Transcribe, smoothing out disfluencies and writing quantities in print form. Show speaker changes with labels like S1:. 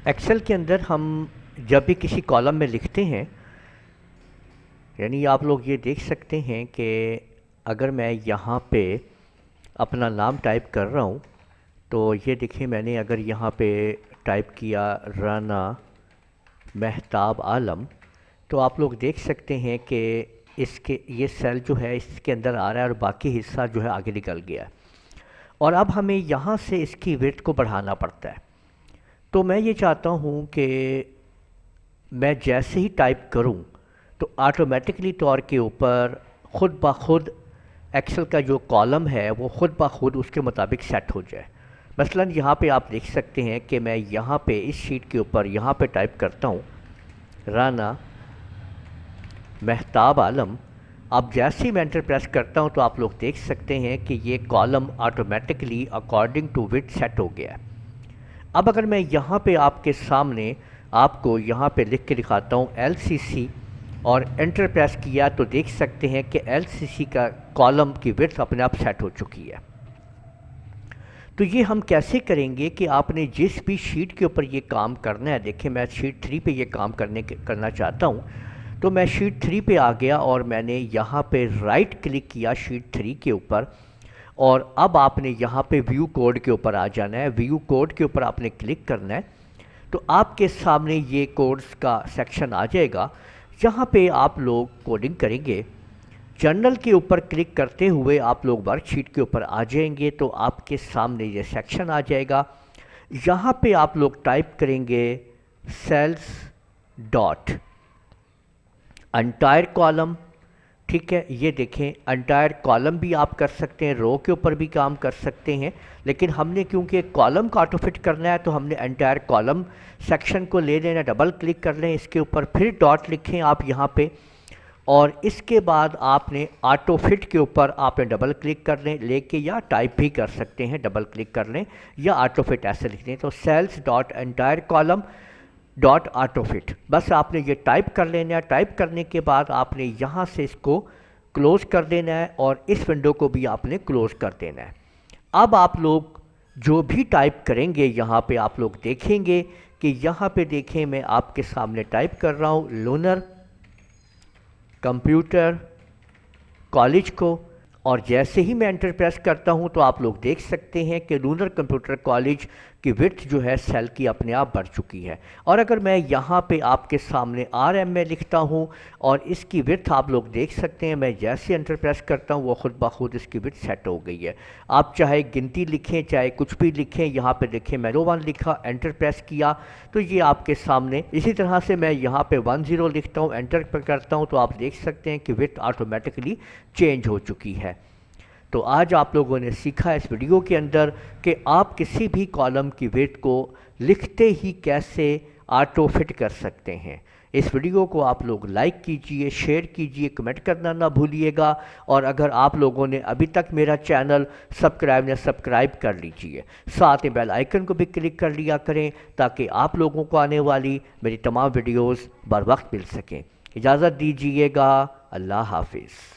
S1: Excel کے اندر ہم جب بھی کسی کالم میں لکھتے ہیں، یعنی آپ لوگ یہ دیکھ سکتے ہیں کہ اگر میں یہاں پہ اپنا نام ٹائپ کر رہا ہوں تو یہ دیکھیں، میں نے اگر یہاں پہ ٹائپ کیا رانا مہتاب عالم، تو آپ لوگ دیکھ سکتے ہیں کہ اس کے یہ سیل جو ہے اس کے اندر آ رہا ہے اور باقی حصہ جو ہے آگے نکل گیا ہے، اور اب ہمیں یہاں سے اس کی وڈتھ کو بڑھانا پڑتا ہے۔ تو میں یہ چاہتا ہوں کہ میں جیسے ہی ٹائپ کروں تو آٹومیٹکلی طور کے اوپر خود بخود ایکسل کا جو کالم ہے وہ خود بخود اس کے مطابق سیٹ ہو جائے۔ مثلا یہاں پہ آپ دیکھ سکتے ہیں کہ میں یہاں پہ اس شیٹ کے اوپر یہاں پہ ٹائپ کرتا ہوں رانا مہتاب عالم۔ اب جیسے ہی میں انٹر پریس کرتا ہوں تو آپ لوگ دیکھ سکتے ہیں کہ یہ column automatically according to width set ہو گیا ہے۔ اب اگر میں یہاں پہ آپ کے سامنے آپ کو یہاں پہ لکھ کے دکھاتا ہوں LCC اور انٹر پریس کیا تو دیکھ سکتے ہیں کہ LCC کا کالم کی وڈتھ اپنے آپ سیٹ ہو چکی ہے۔ تو یہ ہم کیسے کریں گے کہ آپ نے جس بھی شیٹ کے اوپر یہ کام کرنا ہے، دیکھیں میں شیٹ 3 پہ یہ کام کرنا چاہتا ہوں، تو میں شیٹ 3 پہ آ گیا اور میں نے یہاں پہ رائٹ کلک کیا شیٹ 3 کے اوپر، اور اب آپ نے یہاں پہ ویو کوڈ کے اوپر آ جانا ہے۔ ویو کوڈ کے اوپر آپ نے کلک کرنا ہے تو آپ کے سامنے یہ کوڈز کا سیکشن آ جائے گا۔ یہاں پہ آپ لوگ کوڈنگ کریں گے، جرنل کے اوپر کلک کرتے ہوئے آپ لوگ ورک شیٹ کے اوپر آ جائیں گے تو آپ کے سامنے یہ سیکشن آ جائے گا۔ یہاں پہ آپ لوگ ٹائپ کریں گے سیلز ڈاٹ انٹائر کالم، ٹھیک ہے۔ یہ دیکھیں انٹائر کالم بھی آپ کر سکتے ہیں، رو کے اوپر بھی کام کر سکتے ہیں، لیکن ہم نے کیونکہ کالم کا آٹو فٹ کرنا ہے تو ہم نے انٹائر کالم سیکشن کو لے لینا، ڈبل کلک کر لیں اس کے اوپر، پھر ڈاٹ لکھیں آپ یہاں پہ، اور اس کے بعد آپ نے آٹو فٹ کے اوپر آپ نے ڈبل کلک کر لیں، لے کے یا ٹائپ بھی کر سکتے ہیں، ڈبل کلک کر لیں یا آٹو فٹ ایسے لکھ دیں، تو cells dot entire column dot auto fit, بس آپ نے یہ ٹائپ کر لینا ہے۔ ٹائپ کرنے کے بعد آپ نے یہاں سے اس کو کلوز کر دینا ہے اور اس ونڈو کو بھی آپ نے کلوز کر دینا ہے۔ اب آپ لوگ جو بھی ٹائپ کریں گے یہاں پہ آپ لوگ دیکھیں گے کہ یہاں پہ دیکھیں میں آپ کے سامنے ٹائپ کر رہا ہوں لونر کمپیوٹر کالج کو، اور جیسے ہی میں انٹر پریس کرتا ہوں تو آپ لوگ دیکھ سکتے ہیں کہ لونر کمپیوٹر کالج کی وڈتھ جو ہے سیل کی اپنے آپ بڑھ چکی ہے۔ اور اگر میں یہاں پہ آپ کے سامنے RM میں لکھتا ہوں اور اس کی وڈتھ آپ لوگ دیکھ سکتے ہیں، میں جیسے انٹر پریس کرتا ہوں وہ خود بخود اس کی وڈتھ سیٹ ہو گئی ہے۔ آپ چاہے گنتی لکھیں چاہے کچھ بھی لکھیں، یہاں پہ دیکھیں میں 01 لکھا، انٹر پریس کیا تو یہ آپ کے سامنے، اسی طرح سے میں یہاں پہ 10 لکھتا ہوں، انٹر کرتا ہوں تو آپ دیکھ سکتے ہیں کہ وڈتھ آٹومیٹکلی چینج ہو چکی ہے۔ تو آج آپ لوگوں نے سیکھا اس ویڈیو کے اندر کہ آپ کسی بھی کالم کی وڈتھ کو لکھتے ہی کیسے آٹو فٹ کر سکتے ہیں۔ اس ویڈیو کو آپ لوگ لائک کیجئے، شیئر کیجئے، کمنٹ کرنا نہ بھولیے گا، اور اگر آپ لوگوں نے ابھی تک میرا چینل سبسکرائب کر لیجئے، ساتھ ہی بیل آئیکن کو بھی کلک کر لیا کریں تاکہ آپ لوگوں کو آنے والی میری تمام ویڈیوز بر وقت مل سکیں۔ اجازت دیجئے گا، اللہ حافظ۔